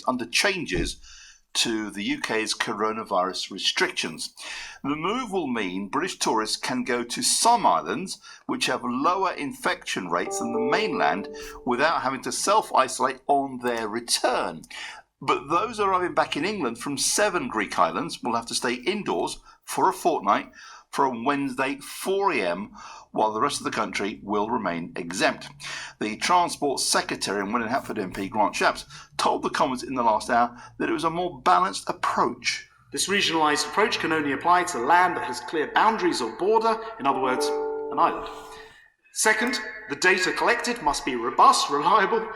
under changes to the UK's coronavirus restrictions. The move will mean British tourists can go to some islands which have lower infection rates than the mainland without having to self-isolate on their return. But those arriving back in England from 7 Greek islands will have to stay indoors for a fortnight from Wednesday 4 a.m, while the rest of the country will remain exempt. The Transport Secretary and Welwyn Hatford MP Grant Shapps told the Commons in the last hour that it was a more balanced approach. This regionalised approach can only apply to land that has clear boundaries or border, in other words, an island. Second, the data collected must be robust, reliable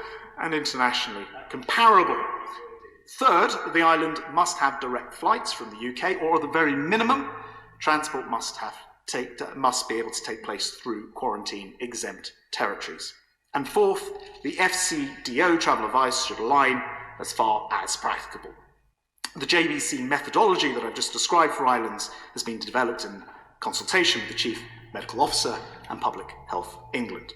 and internationally comparable. Third, the island must have direct flights from the UK, or at the very minimum, transport must be able to take place through quarantine-exempt territories. And fourth, the FCDO travel advice should align as far as practicable. The JBC methodology that I've just described for islands has been developed in consultation with the Chief Medical Officer and Public Health England.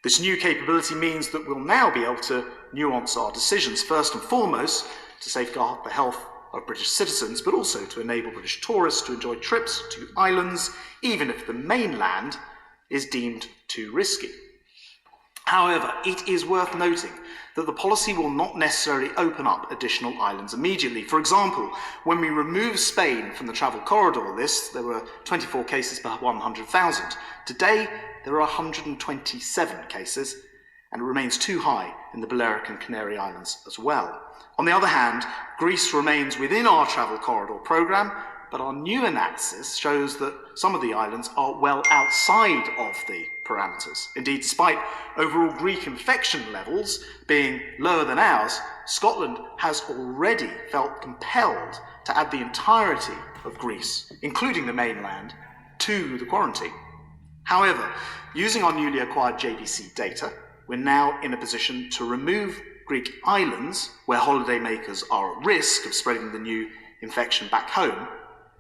This new capability means that we'll now be able to nuance our decisions, first and foremost, to safeguard the health of British citizens, but also to enable British tourists to enjoy trips to islands, even if the mainland is deemed too risky. However, it is worth noting that the policy will not necessarily open up additional islands immediately. For example, when we remove Spain from the travel corridor list, there were 24 cases per 100,000. Today, there are 127 cases, and it remains too high in the Balearic and Canary Islands as well. On the other hand, Greece remains within our travel corridor programme, but our new analysis shows that some of the islands are well outside of the parameters. Indeed, despite overall Greek infection levels being lower than ours, Scotland has already felt compelled to add the entirety of Greece, including the mainland, to the quarantine. However, using our newly acquired JBC data, we're now in a position to remove Greek islands where holidaymakers are at risk of spreading the new infection back home,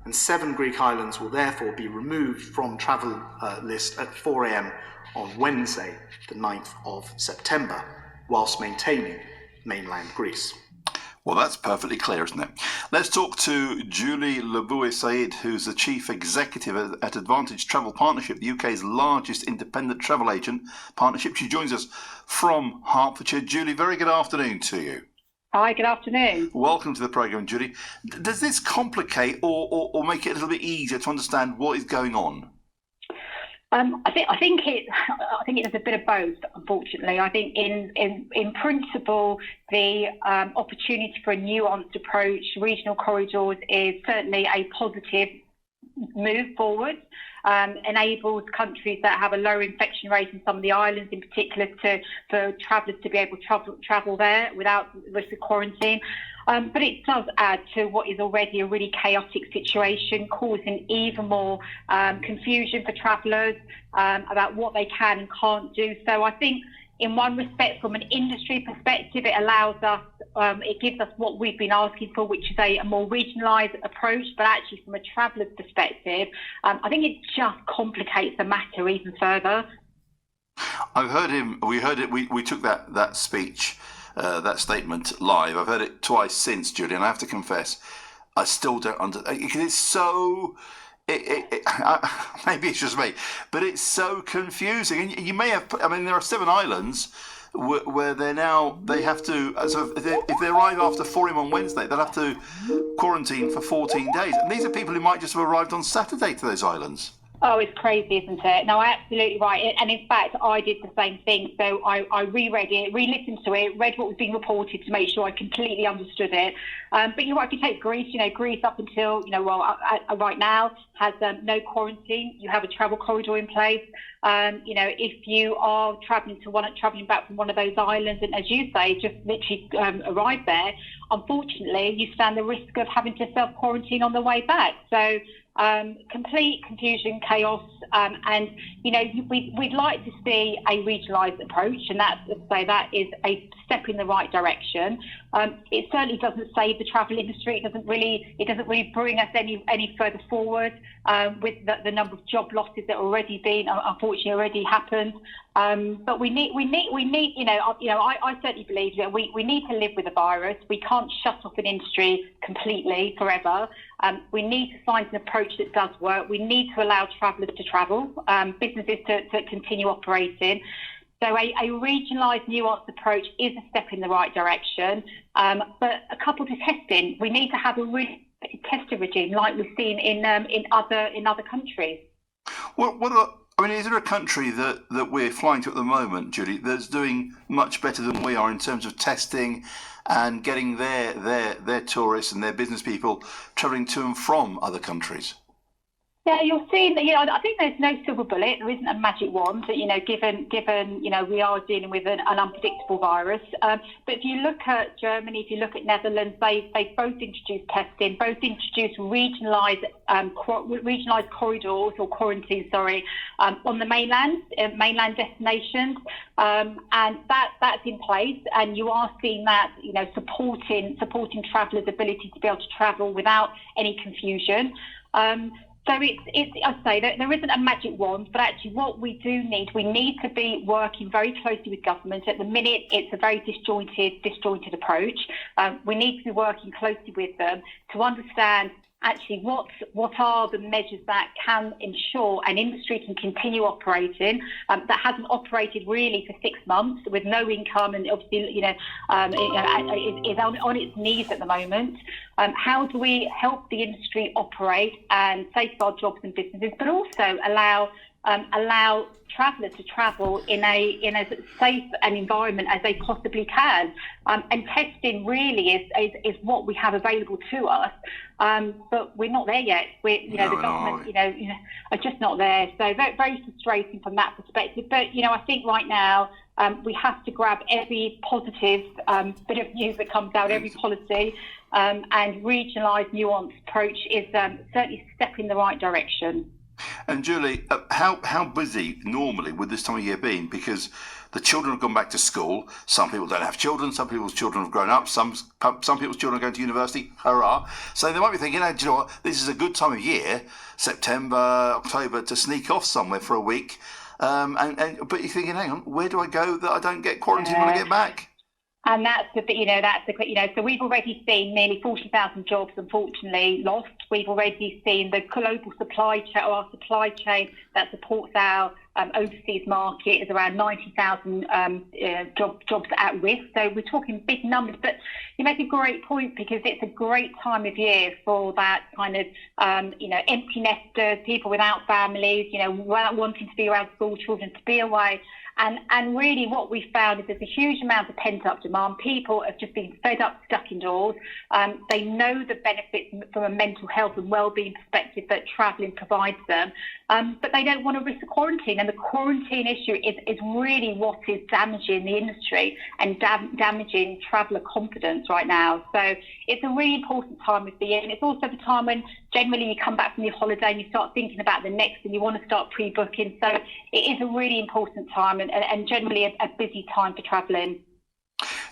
and 7 Greek islands will therefore be removed from travel list at 4 a.m. on Wednesday, the 9th of September, whilst maintaining mainland Greece. Well, that's perfectly clear, isn't it? Let's talk to Julie Laboué-Said, who's the Chief Executive at Advantage Travel Partnership, the UK's largest independent travel agent partnership. She joins us from Hertfordshire. Julie, very good afternoon to you. Hi, good afternoon. Welcome to the programme, Julie. Does this complicate or make it a little bit easier to understand what is going on? I think it is a bit of both, unfortunately. I think in principle, the opportunity for a nuanced approach, regional corridors, is certainly a positive move forward. Enables countries that have a lower infection rate in some of the islands, in particular, for travellers to be able to travel there without risk of quarantine. But it does add to what is already a really chaotic situation, causing even more confusion for travellers about what they can and can't do. So I think, in one respect, from an industry perspective, it allows us, it gives us what we've been asking for, which is a more regionalised approach. But actually, from a traveller's perspective, I think it just complicates the matter even further. I've heard him. We heard it. We took that speech, that statement live. I've heard it twice since, Julie, and I have to confess, I still don't understand, because it's so. Maybe it's just me, but it's so confusing. And you may have, there are 7 islands where they have to, if they arrive after 4 a.m. on Wednesday, they'll have to quarantine for 14 days. And these are people who might just have arrived on Saturday to those islands. Oh, it's crazy, isn't it? No, absolutely right. And in fact, I did the same thing. So I reread it, re-listened to it, read what was being reported to make sure I completely understood it. But you're right, if you take Greece, Greece up until, right now has no quarantine. You have a travel corridor in place. If you are travelling back from one of those islands, and as you say, just literally arrived there, unfortunately, you stand the risk of having to self-quarantine on the way back. So complete confusion, chaos, and we'd like to see a regionalised approach, and that is a step in the right direction. It certainly doesn't save the travel industry. It doesn't really bring us any further forward with the number of job losses that already happened. But we need, I certainly believe that we need to live with the virus. We can't shut off an industry completely forever. We need to find an approach that does work. We need to allow travellers to travel, businesses to continue operating. So a regionalised, nuanced approach is a step in the right direction. But coupled with testing, we need to have a really testing regime like we've seen in other countries. Is there a country that we're flying to at the moment, Julie, that's doing much better than we are in terms of testing and getting their tourists and their business people travelling to and from other countries? Yeah, you're seeing that. I think there's no silver bullet. There isn't a magic wand. Given we are dealing with an unpredictable virus. But if you look at Germany, if you look at Netherlands, they both introduced testing, both introduced regionalised corridors or quarantine, on the mainland destinations, and that's in place. And you are seeing that supporting travellers' ability to be able to travel without any confusion. So I'd say that there isn't a magic wand, but actually what we need to be working very closely with government. At the minute, it's a very disjointed approach. We need to be working closely with them to understand actually what are the measures that can ensure an industry can continue operating that hasn't operated really for 6 months with no income and obviously is on its knees at the moment. How do we help the industry operate and safeguard jobs and businesses, but also allow travellers to travel in as safe an environment as they possibly can, and testing really is what we have available to us, but we're not there yet. The government are just not there, so very, very frustrating from that perspective. But I think right now we have to grab every positive bit of news that comes out, every policy, and regionalised, nuanced approach is certainly a step in the right direction. And Julie, how busy normally would this time of year been? Because the children have gone back to school. Some people don't have children. Some people's children have grown up. Some people's children are going to university. Hurrah! So they might be thinking, do you know what? This is a good time of year, September, October, to sneak off somewhere for a week. But you're thinking, hang on, where do I go that I don't get quarantined when I get back? And that's so we've already seen nearly 40,000 jobs, unfortunately, lost. We've already seen the global supply chain, or our supply chain that supports our overseas market, is around 90,000 jobs at risk. So we're talking big numbers. But you make a great point, because it's a great time of year for that kind of, empty nesters, people without families, wanting to be around school children, to be away. And really what we found is there's a huge amount of pent-up demand. People have just been fed up, stuck indoors. They know the benefits from a mental health and well-being perspective that travelling provides them, but they don't want to risk a quarantine. And the quarantine issue is really what is damaging the industry and damaging traveller confidence right now. So it's a really important time of the year. And it's also the time when generally you come back from your holiday and you start thinking about the next and you want to start pre-booking. So it is a really important time and generally a busy time for travelling.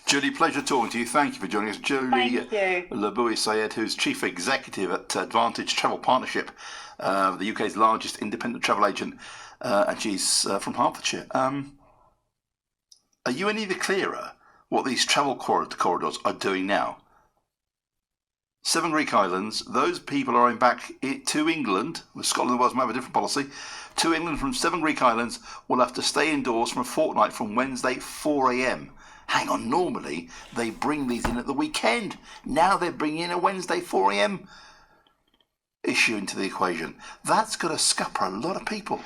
Julie, pleasure talking to you. Thank you for joining us. Julie Labouie-Sayed, who's Chief Executive at Advantage Travel Partnership, the UK's largest independent travel agent, and she's from Hertfordshire. Are you any the clearer what these travel corridors are doing now? 7 Greek islands, those people are going back to England. Scotland and Wales might have a different policy. To England from 7 Greek islands will have to stay indoors for a fortnight from Wednesday 4 a.m. Hang on, normally they bring these in at the weekend. Now they're bringing in a Wednesday 4 a.m. issue into the equation. That's going to scupper a lot of people.